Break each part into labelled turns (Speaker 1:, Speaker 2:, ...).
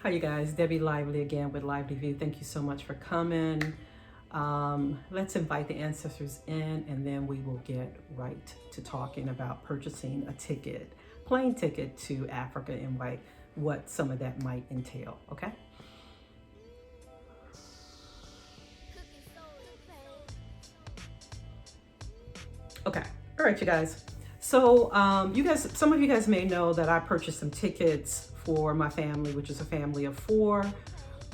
Speaker 1: Hi, you guys. Debbie Lively again with Lively View. Thank you so much for coming. Let's invite the ancestors in and then we will get right to talking about purchasing a ticket, plane ticket to Africa, and what some of that might entail. Okay. Okay. All right, you guys. So, some of you guys may know that I purchased some tickets for my family, which is a family of four,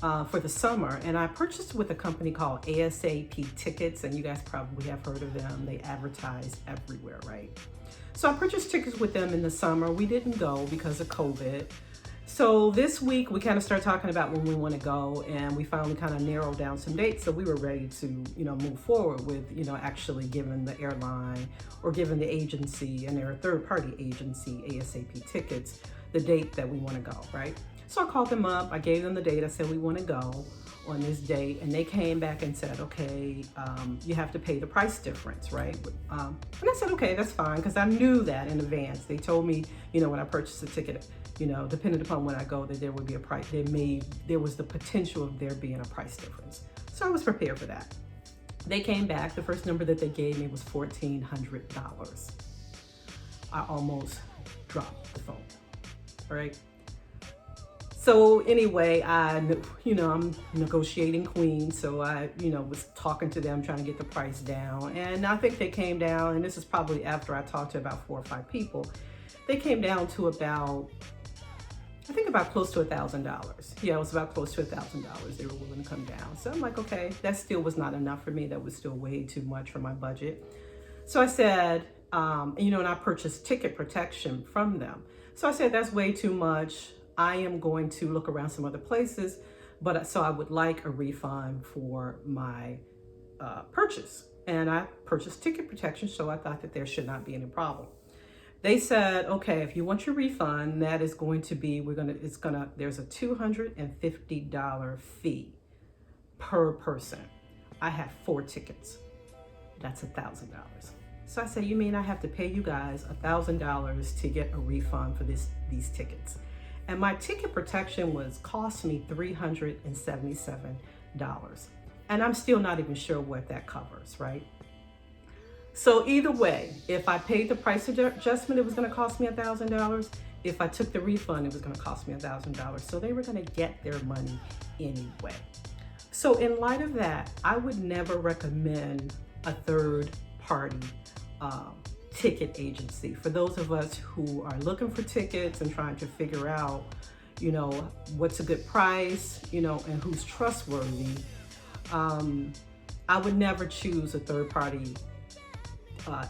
Speaker 1: for the summer. And I purchased with a company called ASAP Tickets, and you guys probably have heard of them. They advertise everywhere, right? So I purchased tickets with them in the summer. We didn't go because of COVID. So this week we kind of started talking about when we want to go, and we finally kind of narrowed down some dates. So we were ready to, move forward with, actually giving the airline or giving the agency, and they're a third-party agency, ASAP Tickets, the date that we want to go, right? So I called them up, I gave them the date, I said we want to go on this date, and they came back and said, okay, you have to pay the price difference, right? And I said, okay, that's fine, because I knew that in advance. They told me, when I purchased the ticket, depending upon when I go, that there would be a price, there was the potential of there being a price difference. So I was prepared for that. They came back, the first number that they gave me was $1,400. I almost dropped the phone, all right? So anyway, I'm negotiating queen. So I, was talking to them, trying to get the price down. And I think they came down, and this is probably after I talked to about 4 or 5 people. They came down to about close to $1,000. Yeah, it was about close to $1,000 they were willing to come down. So I'm like, okay, that still was not enough for me. That was still way too much for my budget. So I said, and I purchased ticket protection from them. So I said, that's way too much. I am going to look around some other places, so I would like a refund for my purchase. And I purchased ticket protection, so I thought that there should not be any problem. They said, okay, if you want your refund, that is going to be, there's a $250 fee per person. I have 4 tickets. That's $1,000. So I said, you mean I have to pay you guys $1,000 to get a refund for these tickets? And my ticket protection cost me $377. And I'm still not even sure what that covers, right? So either way, if I paid the price adjustment, it was gonna cost me $1,000. If I took the refund, it was gonna cost me $1,000. So they were gonna get their money anyway. So in light of that, I would never recommend a third party ticket agency. For those of us who are looking for tickets and trying to figure out, what's a good price, and who's trustworthy, I would never choose a third party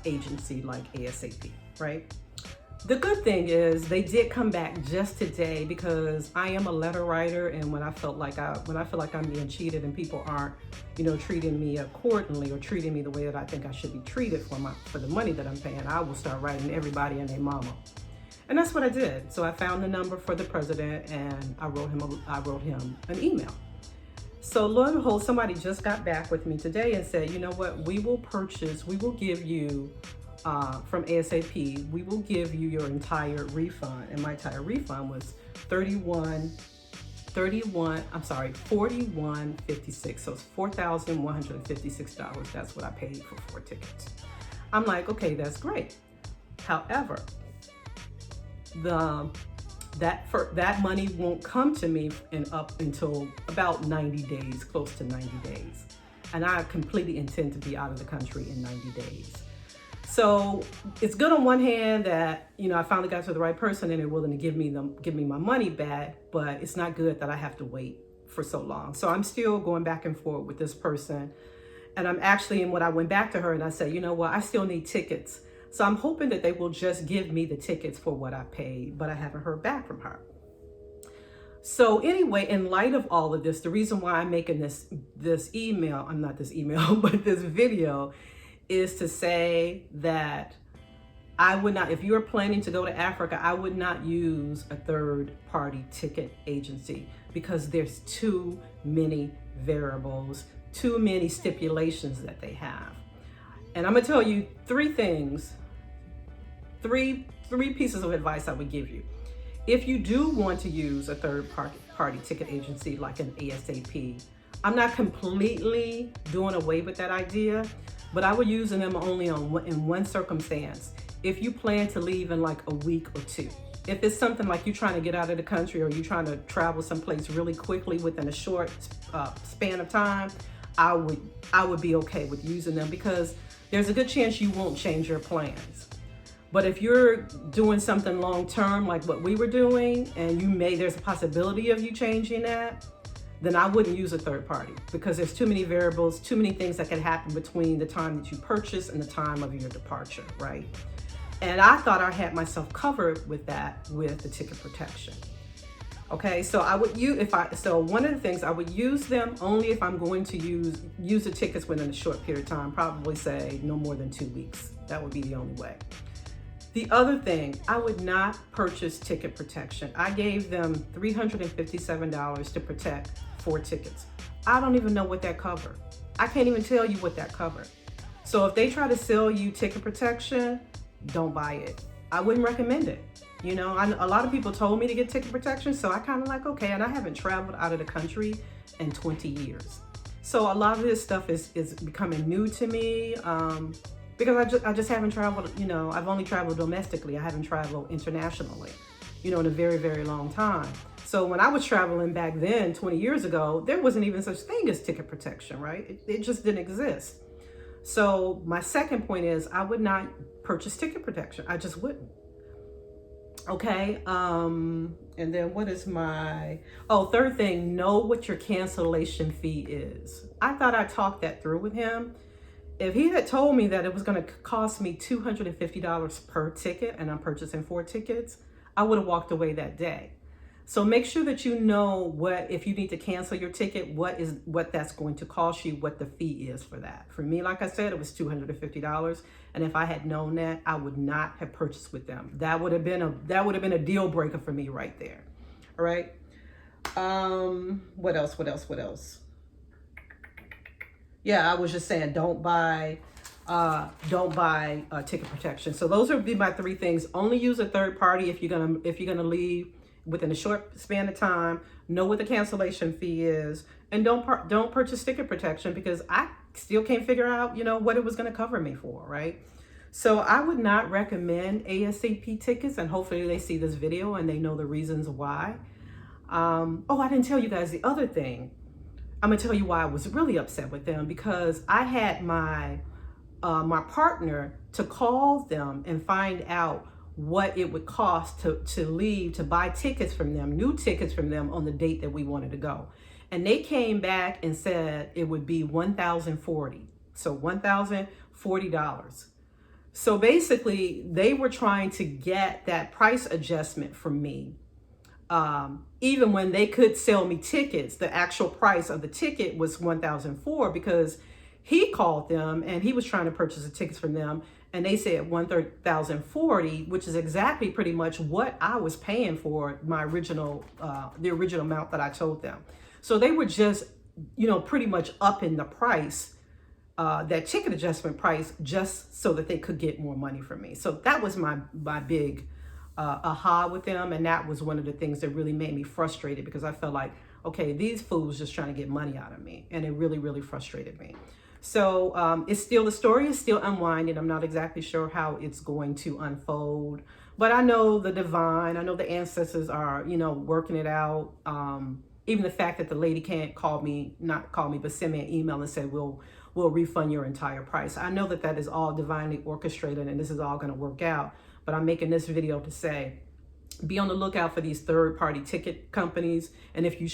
Speaker 1: agency like ASAP, right? The good thing is they did come back just today, because I am a letter writer, and when I feel like I'm being cheated and people aren't, treating me accordingly or treating me the way that I think I should be treated for the money that I'm paying, I will start writing everybody and their mama. And that's what I did. So I found the number for the president, and I wrote him an email. So lo and behold, somebody just got back with me today and said, you know what, we will give you from ASAP, we will give you your entire refund. And my entire refund was $41.56. So it's $4,156. That's what I paid for 4 tickets. I'm like, okay, that's great. However, that money won't come to me up until about 90 days, close to 90 days. And I completely intend to be out of the country in 90 days. So it's good on one hand that, I finally got to the right person and they're willing to give me my money back, but it's not good that I have to wait for so long. So I'm still going back and forth with this person. And I'm actually, when I went back to her and I said, you know what, I still need tickets. So I'm hoping that they will just give me the tickets for what I paid, but I haven't heard back from her. So anyway, in light of all of this, the reason why I'm making this video is to say that I would not, if you're planning to go to Africa, I would not use a third party ticket agency, because there's too many variables, too many stipulations that they have. And I'm gonna tell you 3 things, three pieces of advice I would give you. If you do want to use a third party ticket agency like an ASAP. I'm not completely doing away with that idea, but I would use them only in one circumstance. If you plan to leave in like a week or two. If it's something like you're trying to get out of the country or you're trying to travel someplace really quickly within a short span of time, I would be okay with using them because there's a good chance you won't change your plans. But if you're doing something long term like what we were doing and there's a possibility of you changing that, then I wouldn't use a third party because there's too many variables, too many things that can happen between the time that you purchase and the time of your departure, right? And I thought I had myself covered with that with the ticket protection. Okay, so one of the things I would use them only if I'm going to use the tickets within a short period of time, probably say no more than 2 weeks. That would be the only way. The other thing, I would not purchase ticket protection. I gave them $357 to protect 4 tickets. I don't even know what that covered. I can't even tell you what that covered. So if they try to sell you ticket protection, don't buy it. I wouldn't recommend it. You know, a lot of people told me to get ticket protection, so I kind of like, okay, and I haven't traveled out of the country in 20 years. So a lot of this stuff is becoming new to me because I just haven't traveled, you know, I've only traveled domestically. I haven't traveled internationally, you know, in a very, very long time. So when I was traveling back then, 20 years ago, there wasn't even such thing as ticket protection, right? It just didn't exist. So my second point is I would not purchase ticket protection. I just wouldn't. Okay. And then what is third thing, know what your cancellation fee is. I thought I talked that through with him. If he had told me that it was going to cost me $250 per ticket and I'm purchasing 4 tickets, I would have walked away that day. So make sure that you know if you need to cancel your ticket, what that's going to cost you, what the fee is for that. For me, like I said, it was $250. And if I had known that, I would not have purchased with them. That would have been a deal breaker for me right there. All right. What else? Yeah, I was just saying, don't buy ticket protection. So those would be my 3 things. Only use a third party if you're gonna leave within a short span of time. Know what the cancellation fee is, and don't purchase ticket protection because I still can't figure out, you know, what it was going to cover me for, right? So I would not recommend ASAP tickets, and hopefully they see this video and they know the reasons why. I didn't tell you guys the other thing. I'm gonna tell you why I was really upset with them, because I had my partner to call them and find out what it would cost to buy tickets from them, new tickets from them on the date that we wanted to go. And they came back and said it would be $1,040. So $1,040. So basically they were trying to get that price adjustment from me. Even when they could sell me tickets, the actual price of the ticket was $1,004 because he called them and he was trying to purchase the tickets from them. And they said $1,040, which is exactly pretty much what I was paying for my original, the original amount that I told them. So they were just, you know, pretty much upping the price, that ticket adjustment price, just so that they could get more money from me. So that was my big aha with them. And that was one of the things that really made me frustrated, because I felt like, okay, these fools just trying to get money out of me. And it really, really frustrated me. So the story is still unwinding. I'm not exactly sure how it's going to unfold, but I know the divine, I know the ancestors are, you know, working it out. Even the fact that the lady can't not call me, but send me an email and say, we'll refund your entire price. I know that is all divinely orchestrated and this is all going to work out. But I'm making this video to say, be on the lookout for these third-party ticket companies. And if you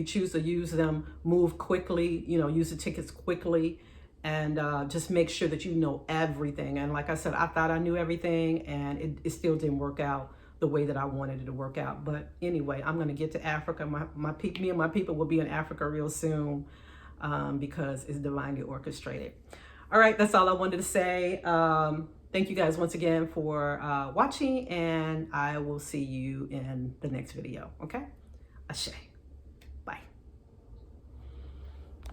Speaker 1: choose to use them, move quickly, you know, use the tickets quickly, and just make sure that you know everything. And like I said, I thought I knew everything, and it still didn't work out the way that I wanted it to work out. But anyway, I'm going to get to Africa. Me and my people will be in Africa real soon, because it's divinely orchestrated. All right, that's all I wanted to say. Thank you guys once again for watching, and I will see you in the next video. Okay? Ashe.